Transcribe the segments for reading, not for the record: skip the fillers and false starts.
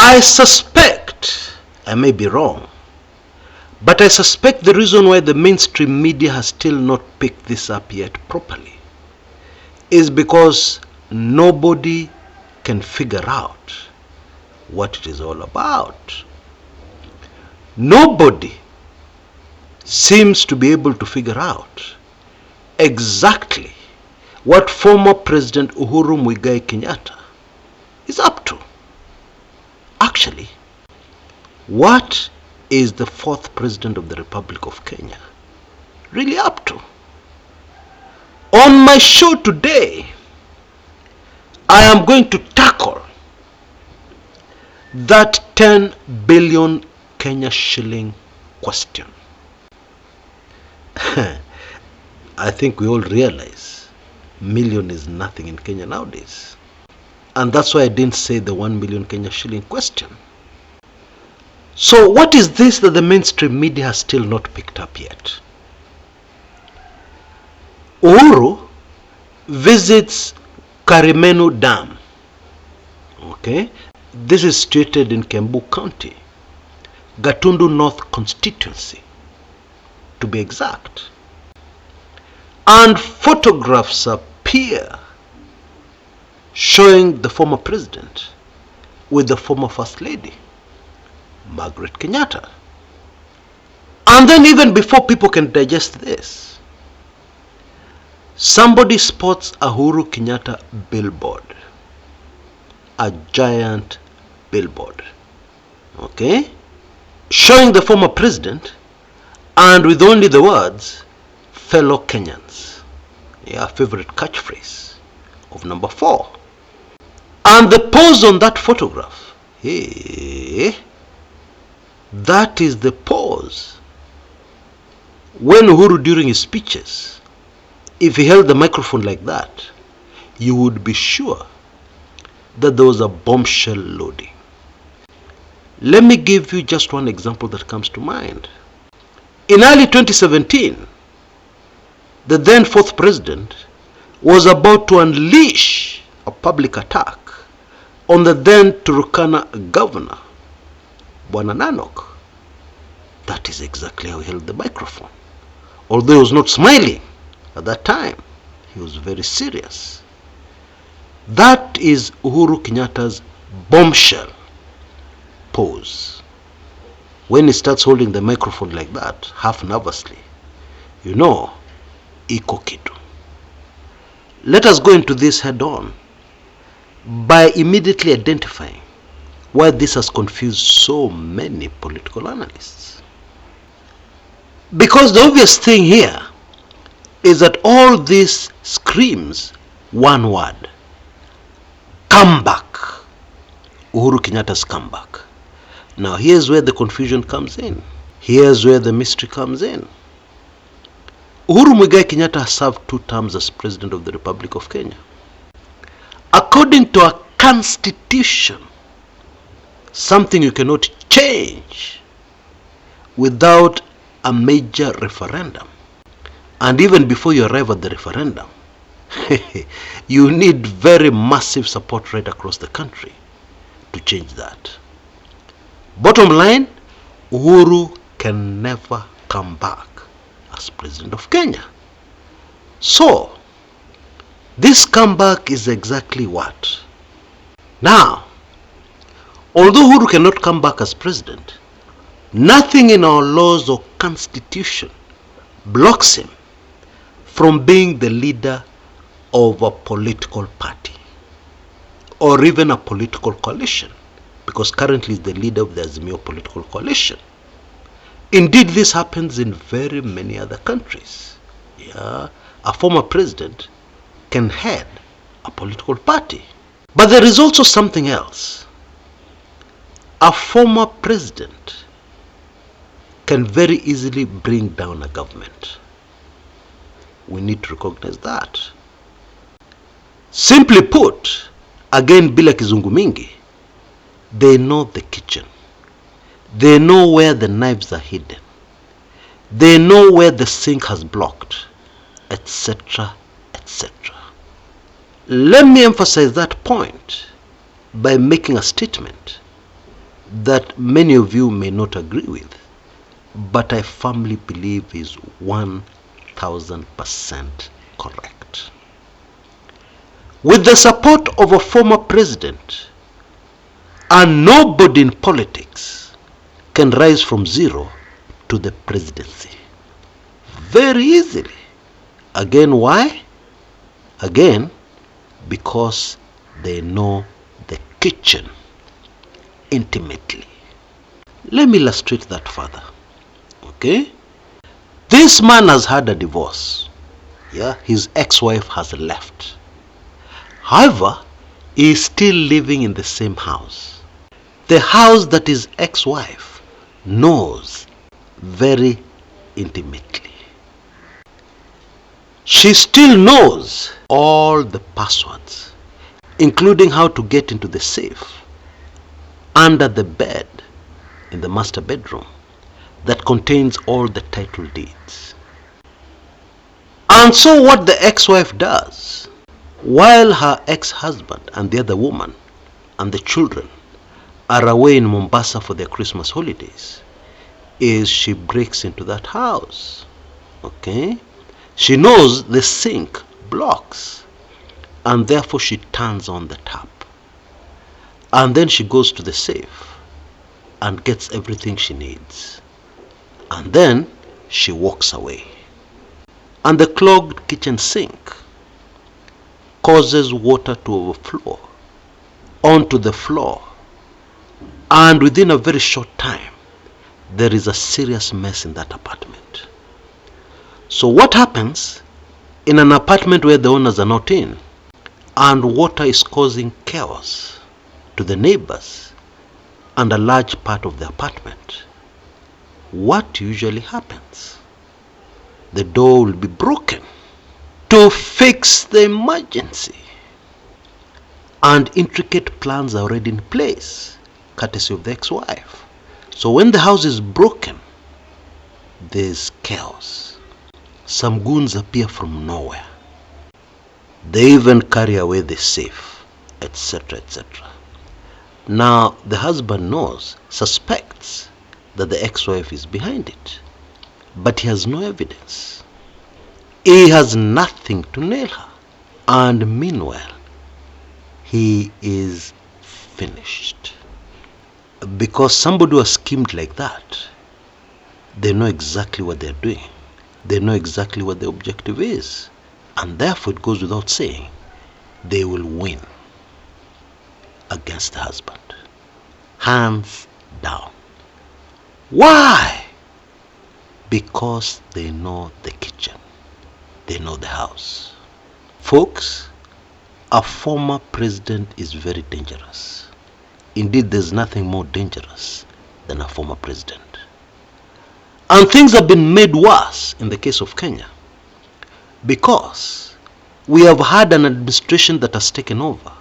I suspect, I may be wrong, but I suspect the reason why the mainstream media has still not picked this up yet properly is because nobody can figure out what it is all about. Nobody seems to be able to figure out exactly what former President Uhuru Kenyatta is up to. Actually, what is the fourth President of the Republic of Kenya really up to? On my show today, I am going to tackle that 10 billion Kenya shilling question. I think we all realize million is nothing in Kenya nowadays. And that's why I didn't say the 1 million Kenya shilling question. So what is this that the mainstream media has still not picked up yet? Uhuru visits Karimenu Dam. Okay, this is situated in Kiambu County, Gatundu North constituency, to be exact. And photographs appear showing the former president with the former first lady, Margaret Kenyatta. And then even before people can digest this, somebody spots a Uhuru Kenyatta billboard, a giant billboard, okay, showing the former president and with only the words, fellow Kenyans, yeah, favorite catchphrase of number 4. And the pose on that photograph, hey, that is the pose when Uhuru during his speeches, if he held the microphone like that, you would be sure that there was a bombshell loading. Let me give you just one example that comes to mind. In early 2017, the then fourth president was about to unleash a public attack on the then Turkana governor, Bwana Nanok. That is exactly how he held the microphone. Although he was not smiling at that time, he was very serious. That is Uhuru Kenyatta's bombshell pose. When he starts holding the microphone like that, half nervously, you know, iko kitu. Let us go into this head on by immediately identifying why this has confused so many political analysts. Because the obvious thing here is that all this screams one word: comeback. Uhuru Kenyatta's comeback. Now here's where the confusion comes in. Here's where the mystery comes in. Uhuru Kenyatta has served 2 terms as President of the Republic of Kenya. According to a constitution, something you cannot change without a major referendum. And even before you arrive at the referendum, you need very massive support right across the country to change that. Bottom line, Uhuru can never come back as President of Kenya. So, this comeback is exactly what? Now, although Uhuru cannot come back as President, nothing in our laws or constitution blocks him from being the leader of a political party or even a political coalition, because currently he is the leader of the Azimio political coalition. Indeed, this happens in very many other countries. Yeah, a former president can head a political party. But there is also something else. A former president can very easily bring down a government. We need to recognize that. Simply put, again bila kizungu mingi, they know the kitchen. They know where the knives are hidden. They know where the sink has blocked, etc., etc. Let me emphasize that point by making a statement that many of you may not agree with, but I firmly believe is 1000% correct. With the support of a former president, and nobody in politics can rise from zero to the presidency very easily. Again, why? Again, because they know the kitchen intimately. Let me illustrate that further. Okay? This man has had a divorce. Yeah, his ex-wife has left. However, he is still living in the same house. The house that his ex-wife knows very intimately. She still knows all the passwords, including how to get into the safe under the bed in the master bedroom that contains all the title deeds. And so what the ex-wife does, while her ex-husband and the other woman and the children are away in Mombasa for their Christmas holidays, is she breaks into that house. Okay? She knows the sink blocks, and therefore she turns on the tap. And then she goes to the safe and gets everything she needs. And then she walks away. And the clogged kitchen sink causes water to overflow onto the floor. And within a very short time, there is a serious mess in that apartment. So what happens in an apartment where the owners are not in, and water is causing chaos to the neighbors and a large part of the apartment? What usually happens? The door will be broken to fix the emergency, and intricate plans are already in place, courtesy of the ex-wife. So when the house is broken, there's chaos. Some goons appear from nowhere. They even carry away the safe, etc., etc. Now the husband knows, suspects that the ex-wife is behind it, but he has no evidence. He has nothing to nail her. And meanwhile, he is finished. Because somebody who has schemed like that, they know exactly what they're doing. They know exactly what the objective is. And therefore it goes without saying, they will win against the husband. Hands down. Why? Because they know the kitchen. They know the house. Folks, a former president is very dangerous. Indeed, there's nothing more dangerous than a former president. And things have been made worse in the case of Kenya, because we have had an administration that has taken over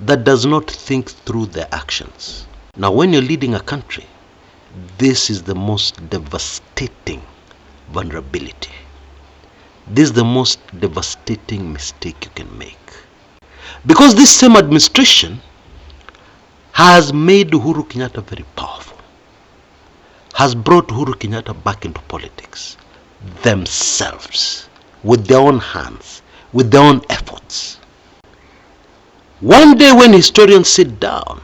that does not think through their actions. Now, when you're leading a country, this is the most devastating vulnerability. This is the most devastating mistake you can make. Because this same administration has made Uhuru Kenyatta very powerful, has brought Uhuru Kenyatta back into politics themselves, with their own hands, with their own efforts. One day when historians sit down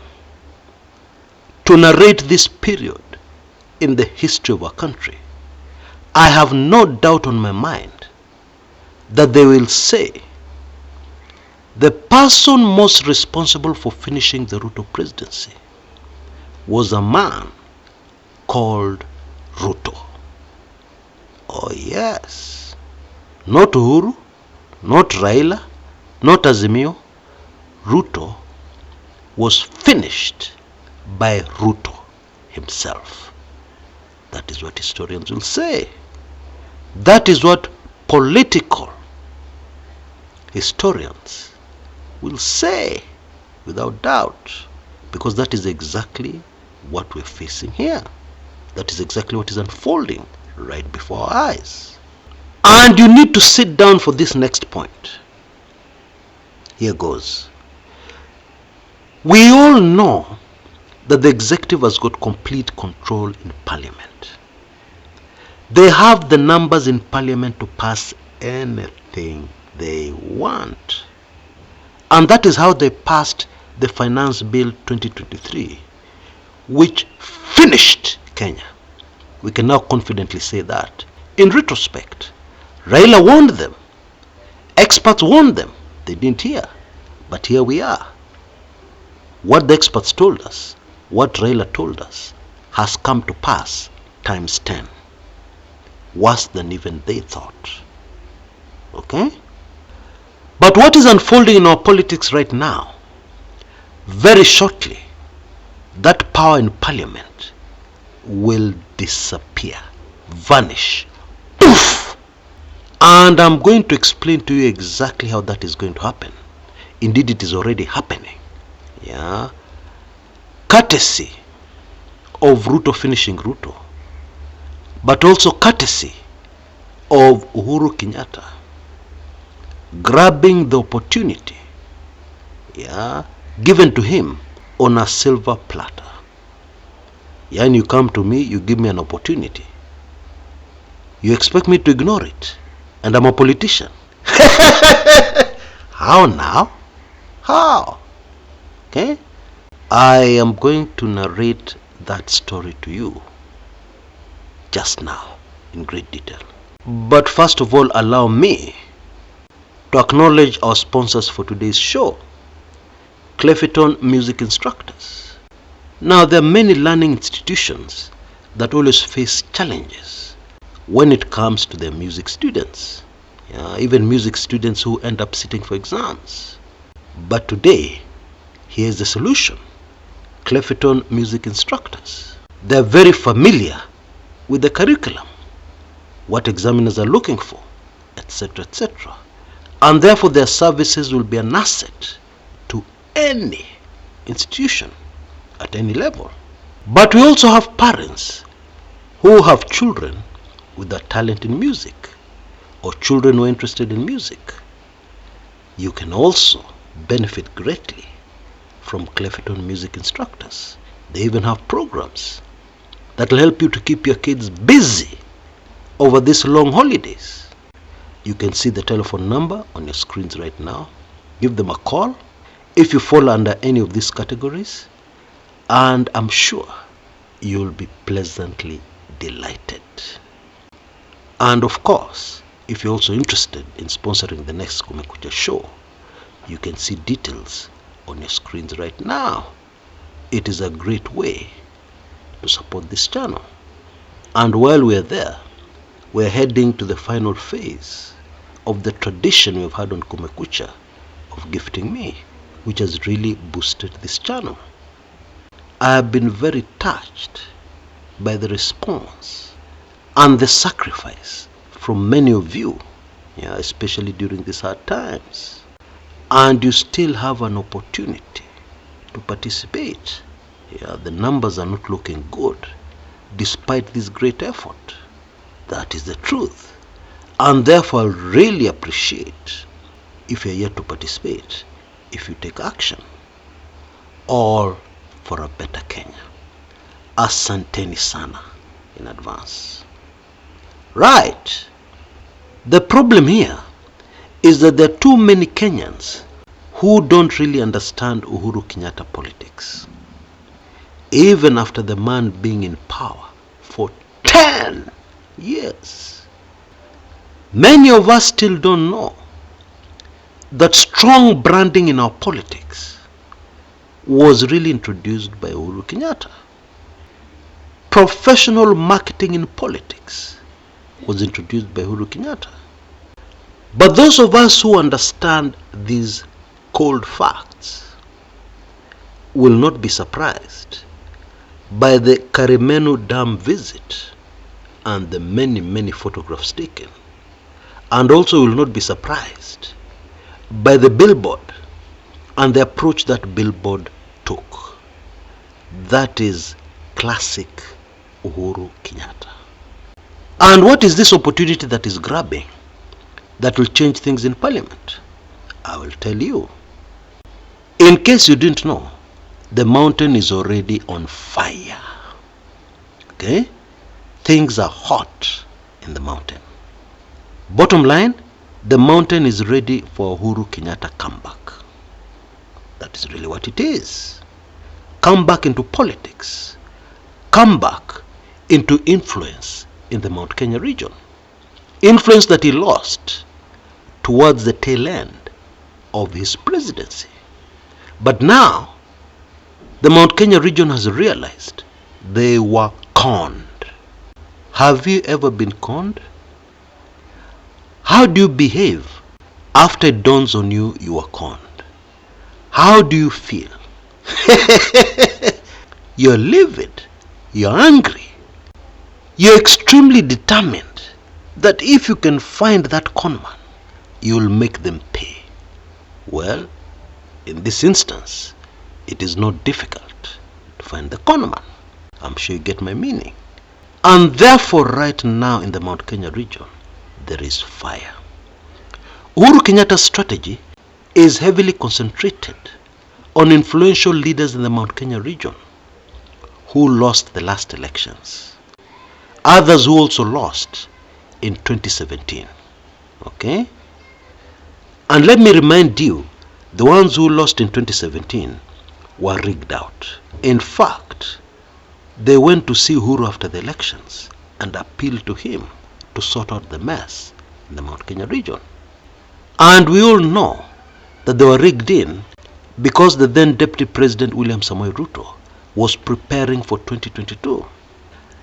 to narrate this period in the history of our country, I have no doubt on my mind that they will say the person most responsible for finishing the Ruto presidency was a man called Ruto. Oh yes, not Uhuru, not Raila, not Azimio. Ruto was finished by Ruto himself. That is what historians will say. That is what political historians will say, without doubt, because that is exactly what we're facing here. That is exactly what is unfolding right before our eyes. And you need to sit down for this next point. Here goes. We all know that the executive has got complete control in parliament. They have the numbers in parliament to pass anything they want. And that is how they passed the Finance Bill 2023, which finished Kenya. We can now confidently say that. In retrospect, Raila warned them. Experts warned them. They didn't hear. But here we are. What the experts told us, what Raila told us, has come to pass times 10. Worse than even they thought. Okay? But what is unfolding in our politics right now, very shortly, that power in parliament will disappear, vanish, poof. And I'm going to explain to you exactly how that is going to happen. Indeed, it is already happening. Yeah. Courtesy of Ruto finishing Ruto, but also courtesy of Uhuru Kenyatta grabbing the opportunity, yeah, given to him on a silver platter. Yeah, and you come to me, you give me an opportunity. You expect me to ignore it, and I'm a politician. How now? How? Okay? I am going to narrate that story to you just now in great detail. But first of all, allow me to acknowledge our sponsors for today's show, Clefeton Music Instructors. Now, there are many learning institutions that always face challenges when it comes to their music students. Even music students who end up sitting for exams. But today, here's the solution. Clefeton Music Instructors. They're very familiar with the curriculum, what examiners are looking for, etc., etc. And therefore their services will be an asset to any institution at any level. But we also have parents who have children with a talent in music, or children who are interested in music. You can also benefit greatly from Clefeton Music Instructors. They even have programs that will help you to keep your kids busy over these long holidays. You can see the telephone number on your screens right now. Give them a call if you fall under any of these categories, and I'm sure you'll be pleasantly delighted. And of course, if you're also interested in sponsoring the next Kumekucha show, you can see details on your screens right now. It is a great way to support this channel. And while we're there, we're heading to the final phase of the tradition we've had on Kumekucha of gifting me, which has really boosted this channel. I have been very touched by the response and the sacrifice from many of you, especially during these hard times. And you still have an opportunity to participate. The numbers are not looking good despite this great effort. That is the truth. And therefore I really appreciate if you're here to participate, if you take action. All for a better Kenya. Asanteni sana in advance. Right. The problem here is that there are too many Kenyans who don't really understand Uhuru Kenyatta politics. Even after the man being in power for 10 years. Many of us still don't know that strong branding in our politics was really introduced by Uhuru Kenyatta. Professional marketing in politics was introduced by Uhuru Kenyatta. But those of us who understand these cold facts will not be surprised by the Karimenu Dam visit and the many photographs taken, and also will not be surprised by the billboard and the approach that billboard took. That is classic Uhuru Kenyatta. And what is this opportunity that is grabbing that will change things in parliament? I will tell you. In case you didn't know, the mountain is already on fire. Okay? Things are hot in the mountain. Bottom line, the mountain is ready for Uhuru Kenyatta comeback. That is really what it is. Come back into politics. Come back into influence in the Mount Kenya region. Influence that he lost towards the tail end of his presidency. But now, the Mount Kenya region has realized they were conned. Have you ever been conned? How do you behave after it dawns on you you are conned? How do you feel? You're livid. You're angry. You're extremely determined that if you can find that conman, you'll make them pay. Well, in this instance, it is not difficult to find the conman. I'm sure you get my meaning. And therefore, right now in the Mount Kenya region, there is fire. Uhuru Kenyatta's strategy is heavily concentrated on influential leaders in the Mount Kenya region who lost the last elections. Others who also lost in 2017. Okay? And let me remind you, the ones who lost in 2017 were rigged out. In fact, they went to see Uhuru after the elections and appealed to him to sort out the mess in the Mount Kenya region. And we all know that they were rigged in because the then Deputy President William Samoei Ruto was preparing for 2022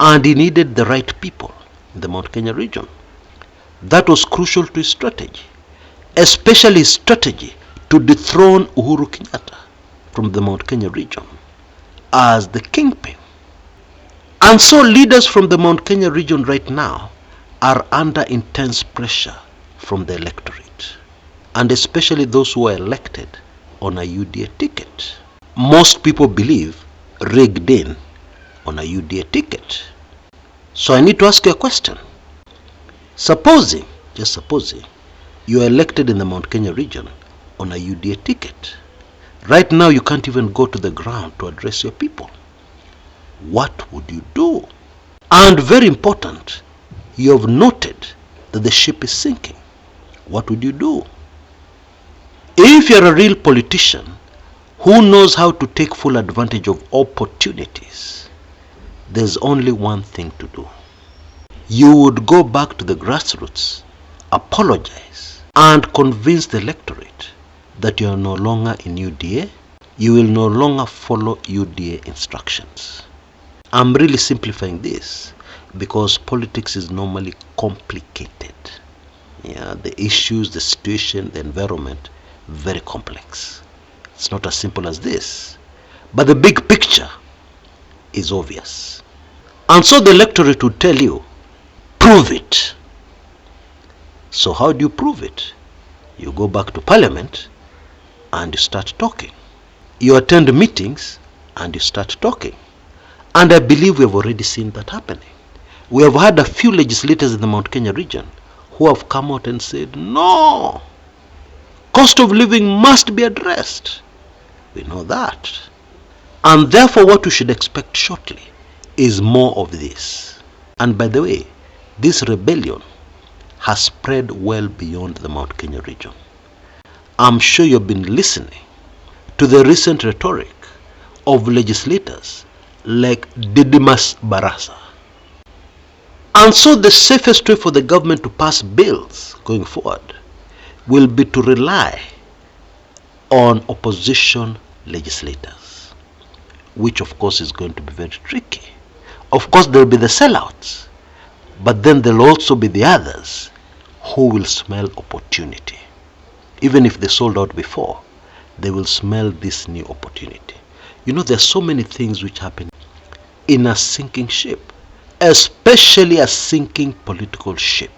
and he needed the right people in the Mount Kenya region. That was crucial to his strategy, especially his strategy to dethrone Uhuru Kenyatta from the Mount Kenya region as the kingpin. And so leaders from the Mount Kenya region right now are under intense pressure from the electorate, and especially those who are elected on a UDA ticket. Most people believe rigged in on a UDA ticket. So I need to ask you a question. Supposing, just supposing, you are elected in the Mount Kenya region on a UDA ticket. Right now you can't even go to the ground to address your people. What would you do? And very important, you have noted that the ship is sinking. What would you do? If you're a real politician who knows how to take full advantage of opportunities, there's only one thing to do. You would go back to the grassroots, apologize, and convince the electorate that you are no longer in UDA. You will no longer follow UDA instructions. I'm really simplifying this because politics is normally complicated. Yeah, the issues, the situation, the environment, very complex. It's not as simple as this. But the big picture is obvious. And so the electorate would tell you, prove it. So how do you prove it? You go back to parliament and you start talking. You attend meetings and you start talking. And I believe we have already seen that happening. We have had a few legislators in the Mount Kenya region who have come out and said, no, cost of living must be addressed. We know that. And therefore what we should expect shortly is more of this. And by the way, this rebellion has spread well beyond the Mount Kenya region. I'm sure you've been listening to the recent rhetoric of legislators like Didymus Barasa. And so the safest way for the government to pass bills going forward will be to rely on opposition legislators, which of course is going to be very tricky. Of course there will be the sellouts, but then there will also be the others who will smell opportunity. Even if they sold out before, they will smell this new opportunity. You know, there are so many things which happen in a sinking ship, especially a sinking political ship.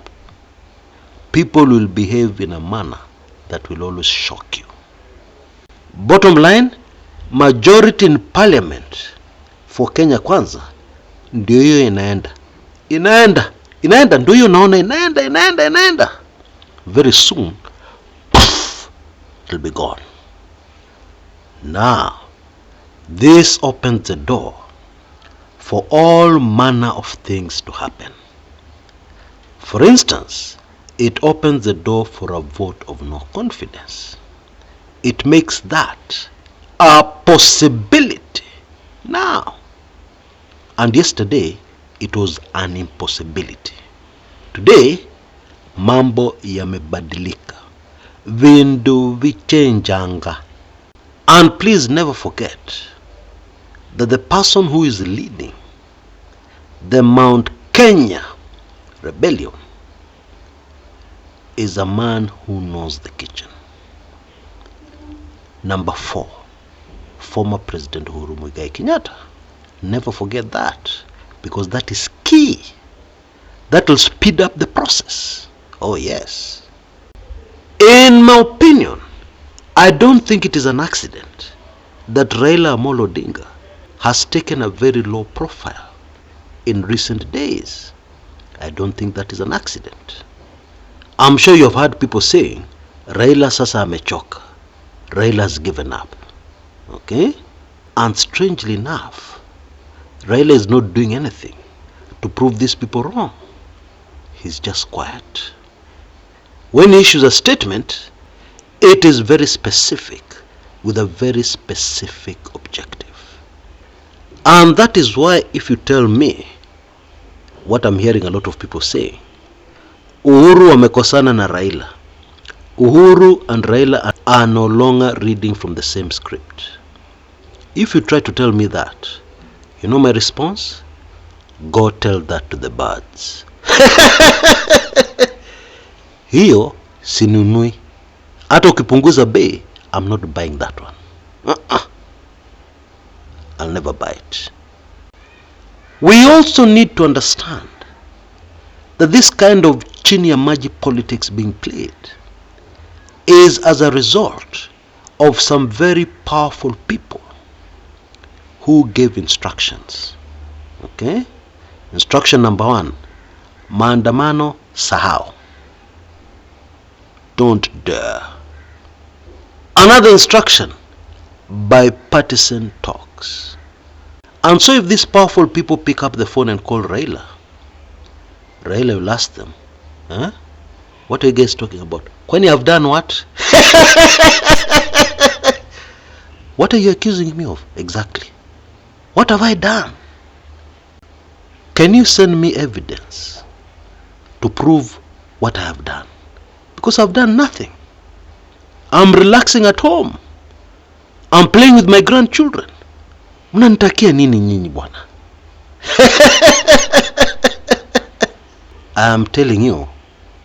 People will behave in a manner that will always shock you. Bottom line, majority in parliament for Kenya Kwanza ndio hiyo inaenda ndio hiyo naona inaenda. Very soon, poof, it'll be gone. Now, This opens the door for all manner of things to happen. For instance, it opens the door for a vote of no confidence. It makes that a possibility now. And yesterday, it was an impossibility. Today, mambo yamebadilika. Vindu vichenjanga. And please never forget that the person who is leading the Mount Kenya rebellion is a man who knows the kitchen. Number 4, former President Uhuru Kenyatta. Never forget that, because that is key. That will speed up the process. Oh yes. In my opinion, I don't think it is an accident that Raila Amolo Odinga has taken a very low profile in recent days. I don't think that is an accident. I'm sure you have heard people saying, Raila sasa amechoka. Raila's given up. Okay? And strangely enough, Raila is not doing anything to prove these people wrong. He's just quiet. When he issues a statement, it is very specific, with a very specific objective. And that is why, if you tell me what I'm hearing a lot of people say, Uhuru wamekosana na Raila, Uhuru and Raila are no longer reading from the same script. If you try to tell me that, you know my response? Go tell that to the birds. Hiyo sinunui. Hata ukipunguza bei, I'm not buying that one. I'll never buy it. We also need to understand that this kind of chini ya maji politics being played is as a result of some very powerful people who gave instructions. Okay? Instruction number 1, maandamano sahau. Don't dare. Another instruction, bipartisan talks. And so if these powerful people pick up the phone and call Raila, Raila will ask them, what are you guys talking about? When you have done what? What are you accusing me of exactly? What have I done? Can you send me evidence to prove what I have done? Because I've done nothing. I'm relaxing at home. I'm playing with my grandchildren. Mnanitakia nini nyinyi bwana? I am telling you,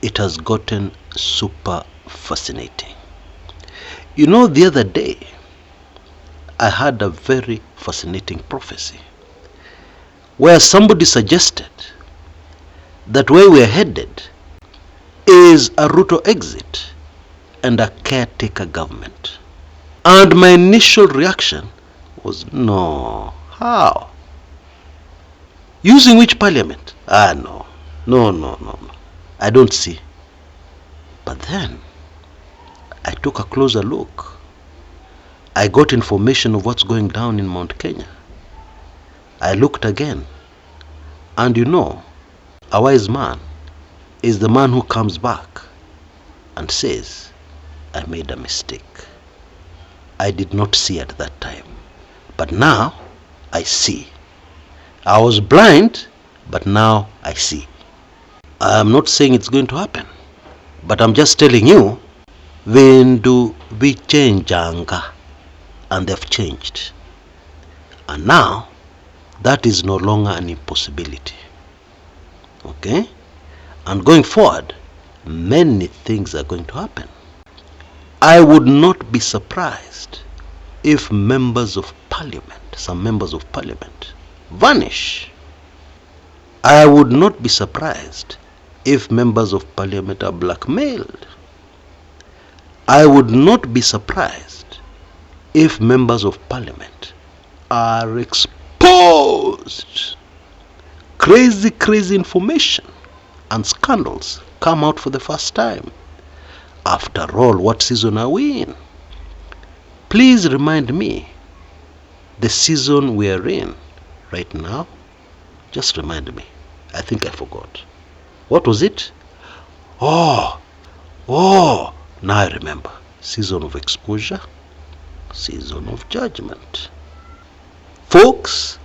it has gotten super fascinating. You know, the other day, I had a very fascinating prophecy where somebody suggested that where we are headed is a Ruto exit and a caretaker government. And my initial reaction was, no. How? Using which parliament? No. No. I don't see. But then, I took a closer look. I got information of what's going down in Mount Kenya. I looked again. And you know, a wise man is the man who comes back and says, I made a mistake. I did not see at that time. But now, I see. I was blind, but now I see. I am not saying it's going to happen. But I'm just telling you, vindu vichenjanga. And they've changed. And now, that is no longer an impossibility. Okay? And going forward, many things are going to happen. I would not be surprised if some members of parliament, vanish. I would not be surprised if members of parliament are blackmailed. I would not be surprised if members of parliament are exposed. Crazy information and scandals come out for the first time. After all, what season are we in? Please remind me, the season we are in right now, just remind me. I think I forgot. What was it? Oh, now I remember. Season of exposure, season of judgment. Folks,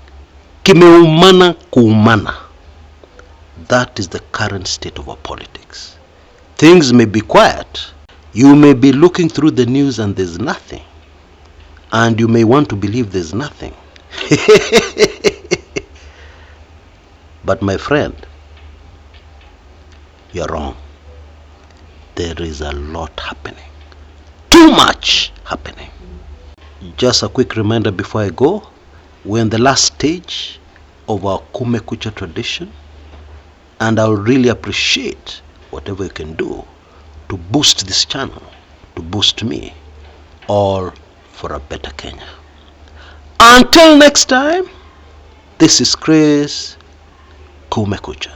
kimeumana kuumana. That is the current state of our politics. Things may be quiet. You may be looking through the news and there's nothing. And you may want to believe there's nothing. But my friend, you're wrong. There is a lot happening. Too much happening. Just a quick reminder before I go. We're in the last stage of our Kumekucha tradition. And I would really appreciate whatever you can do to boost this channel, to boost me, all for a better Kenya. Until next time, this is Chris Kumekucha.